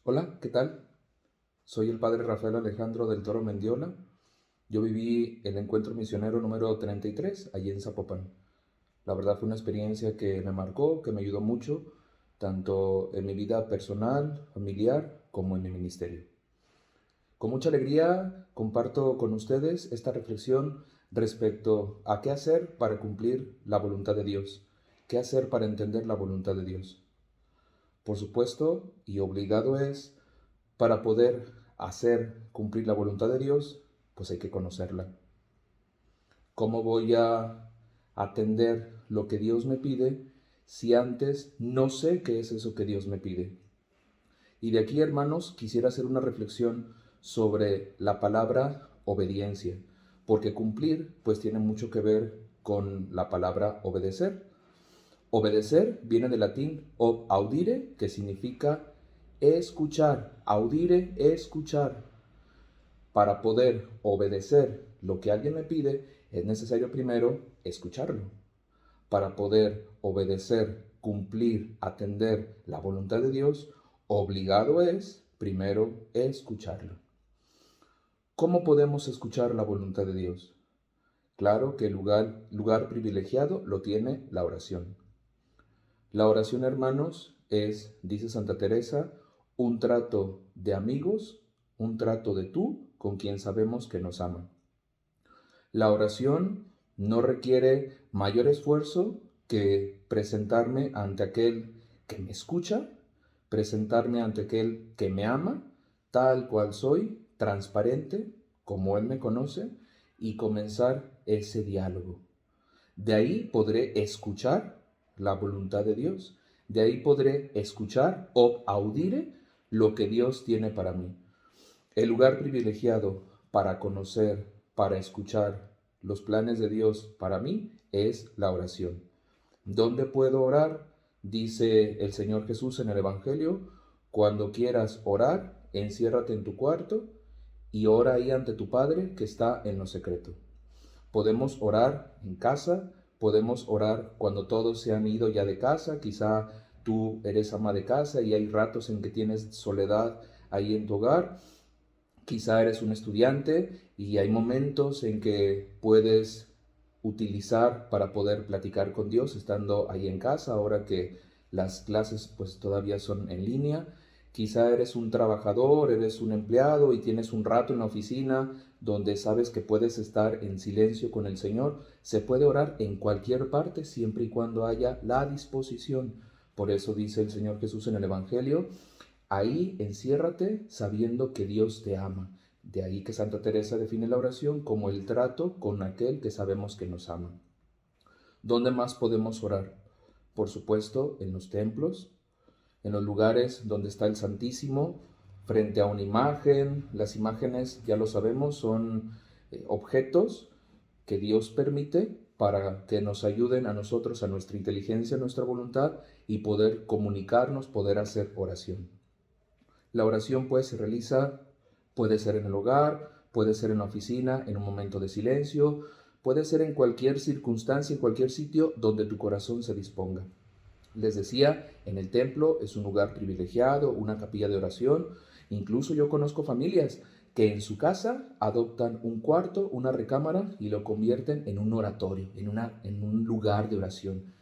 Hola, ¿qué tal? Soy el padre Rafael Alejandro del Toro Mendiola. Yo viví el encuentro misionero número 33 allí en Zapopan. La verdad fue una experiencia que me marcó, que me ayudó mucho, tanto en mi vida personal, familiar, como en mi ministerio. Con mucha alegría comparto con ustedes esta reflexión respecto a qué hacer para cumplir la voluntad de Dios, qué hacer para entender la voluntad de Dios. Por supuesto, y obligado es, para poder hacer cumplir la voluntad de Dios, pues hay que conocerla. ¿Cómo voy a atender lo que Dios me pide si antes no sé qué es eso que Dios me pide? Y de aquí, hermanos, quisiera hacer una reflexión sobre la palabra obediencia, porque cumplir pues tiene mucho que ver con la palabra obedecer. Obedecer viene del latín ob audire, que significa escuchar. Audire, escuchar. Para poder obedecer lo que alguien me pide, es necesario primero escucharlo. Para poder obedecer, cumplir, atender la voluntad de Dios, obligado es primero escucharlo. ¿Cómo podemos escuchar la voluntad de Dios? Claro que el lugar privilegiado lo tiene la oración. La oración, hermanos, es, dice Santa Teresa, un trato de amigos, un trato de tú con quien sabemos que nos ama. La oración no requiere mayor esfuerzo que presentarme ante aquel que me escucha, presentarme ante aquel que me ama, tal cual soy, transparente, como Él me conoce, y comenzar ese diálogo. De ahí podré escuchar la voluntad de Dios. De ahí podré escuchar o audire lo que Dios tiene para mí. El lugar privilegiado para conocer, para escuchar los planes de Dios para mí es la oración. ¿Dónde puedo orar? Dice el Señor Jesús en el Evangelio, cuando quieras orar, enciérrate en tu cuarto y ora ahí ante tu Padre que está en lo secreto. Podemos orar en casa, podemos orar cuando todos se han ido ya de casa, quizá tú eres ama de casa y hay ratos en que tienes soledad ahí en tu hogar. Quizá eres un estudiante y hay momentos en que puedes utilizar para poder platicar con Dios estando ahí en casa, ahora que las clases pues todavía son en línea. Quizá eres un trabajador, eres un empleado y tienes un rato en la oficina donde sabes que puedes estar en silencio con el Señor. Se puede orar en cualquier parte siempre y cuando haya la disposición. Por eso dice el Señor Jesús en el Evangelio, ahí enciérrate sabiendo que Dios te ama. De ahí que Santa Teresa define la oración como el trato con aquel que sabemos que nos ama. ¿Dónde más podemos orar? Por supuesto, en los templos, en los lugares donde está el Santísimo, frente a una imagen. Las imágenes, ya lo sabemos, son objetos que Dios permite para que nos ayuden a nosotros, a nuestra inteligencia, a nuestra voluntad y poder comunicarnos, poder hacer oración. La oración pues se realiza, puede ser en el hogar, puede ser en la oficina, en un momento de silencio, puede ser en cualquier circunstancia, en cualquier sitio donde tu corazón se disponga. Les decía, en el templo es un lugar privilegiado, una capilla de oración. Incluso yo conozco familias que en su casa adoptan un cuarto, una recámara y lo convierten en un oratorio, en un lugar de oración.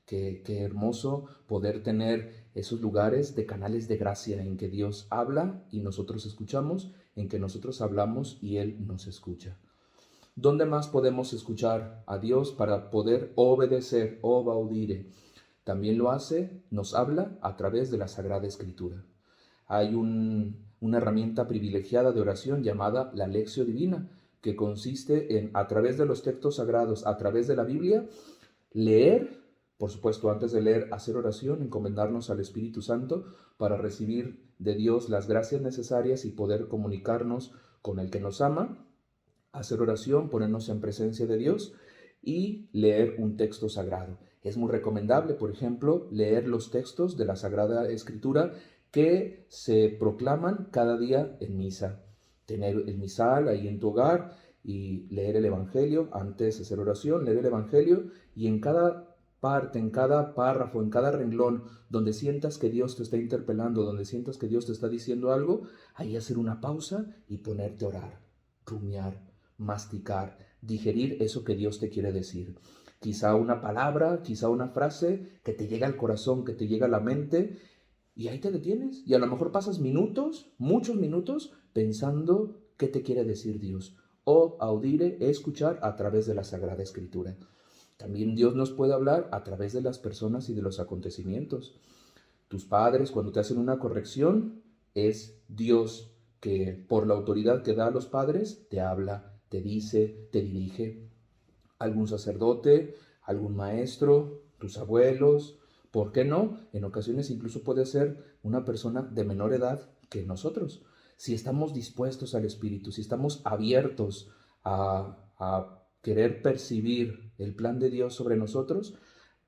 Qué hermoso poder tener esos lugares de canales de gracia en que Dios habla y nosotros escuchamos, en que nosotros hablamos y Él nos escucha. ¿Dónde más podemos escuchar a Dios para poder obedecer, obaudire? También lo hace, nos habla a través de la Sagrada Escritura. Hay una herramienta privilegiada de oración llamada la Lectio Divina, que consiste en, a través de los textos sagrados, a través de la Biblia, leer, por supuesto, antes de leer, hacer oración, encomendarnos al Espíritu Santo para recibir de Dios las gracias necesarias y poder comunicarnos con el que nos ama, hacer oración, ponernos en presencia de Dios y leer un texto sagrado. Es muy recomendable, por ejemplo, leer los textos de la Sagrada Escritura que se proclaman cada día en misa. Tener el misal ahí en tu hogar y leer el Evangelio, antes de hacer oración, leer el Evangelio y en cada parte, en cada párrafo, en cada renglón, donde sientas que Dios te está interpelando, donde sientas que Dios te está diciendo algo, ahí hacer una pausa y ponerte a orar, rumiar, masticar, digerir eso que Dios te quiere decir. Quizá una palabra, quizá una frase que te llega al corazón, que te llega a la mente, y ahí te detienes. Y a lo mejor pasas minutos, muchos minutos, pensando qué te quiere decir Dios. O audire, escuchar a través de la Sagrada Escritura. También Dios nos puede hablar a través de las personas y de los acontecimientos. Tus padres, cuando te hacen una corrección, es Dios que por la autoridad que da a los padres, te habla, te dice, te dirige. Algún sacerdote, algún maestro, tus abuelos, ¿por qué no? En ocasiones incluso puede ser una persona de menor edad que nosotros. Si estamos dispuestos al Espíritu, si estamos abiertos a querer percibir el plan de Dios sobre nosotros,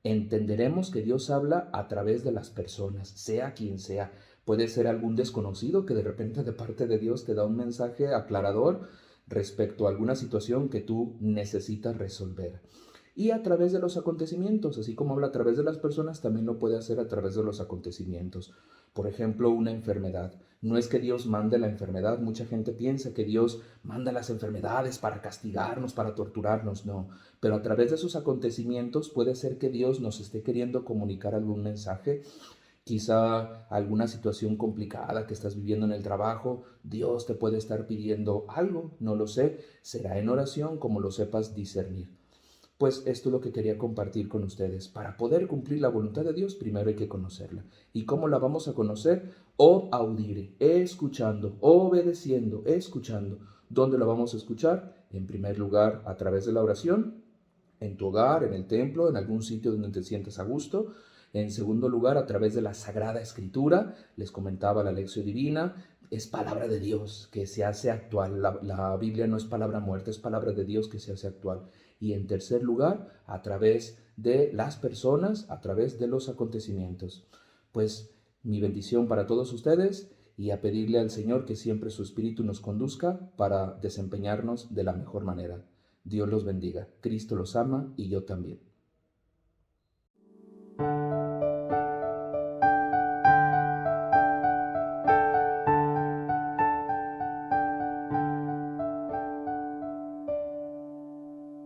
entenderemos que Dios habla a través de las personas, sea quien sea. Puede ser algún desconocido que de repente de parte de Dios te da un mensaje aclarador respecto a alguna situación que tú necesitas resolver. Y a través de los acontecimientos, así como habla a través de las personas, también lo puede hacer a través de los acontecimientos. Por ejemplo, una enfermedad. No es que Dios mande la enfermedad. Mucha gente piensa que Dios manda las enfermedades para castigarnos, para torturarnos. No. Pero a través de esos acontecimientos puede ser que Dios nos esté queriendo comunicar algún mensaje. Quizá alguna situación complicada que estás viviendo en el trabajo, Dios te puede estar pidiendo algo, no lo sé. Será en oración como lo sepas discernir. Pues esto es lo que quería compartir con ustedes. Para poder cumplir la voluntad de Dios, primero hay que conocerla. ¿Y cómo la vamos a conocer? O audire, escuchando, obedeciendo, escuchando. ¿Dónde la vamos a escuchar? En primer lugar, a través de la oración, en tu hogar, en el templo, en algún sitio donde te sientas a gusto. En segundo lugar, a través de la Sagrada Escritura. Les comentaba la lección divina. Es palabra de Dios que se hace actual. La Biblia no es palabra muerta, es palabra de Dios que se hace actual. Y en tercer lugar, a través de las personas, a través de los acontecimientos. Pues mi bendición para todos ustedes y a pedirle al Señor que siempre su Espíritu nos conduzca para desempeñarnos de la mejor manera. Dios los bendiga. Cristo los ama y yo también.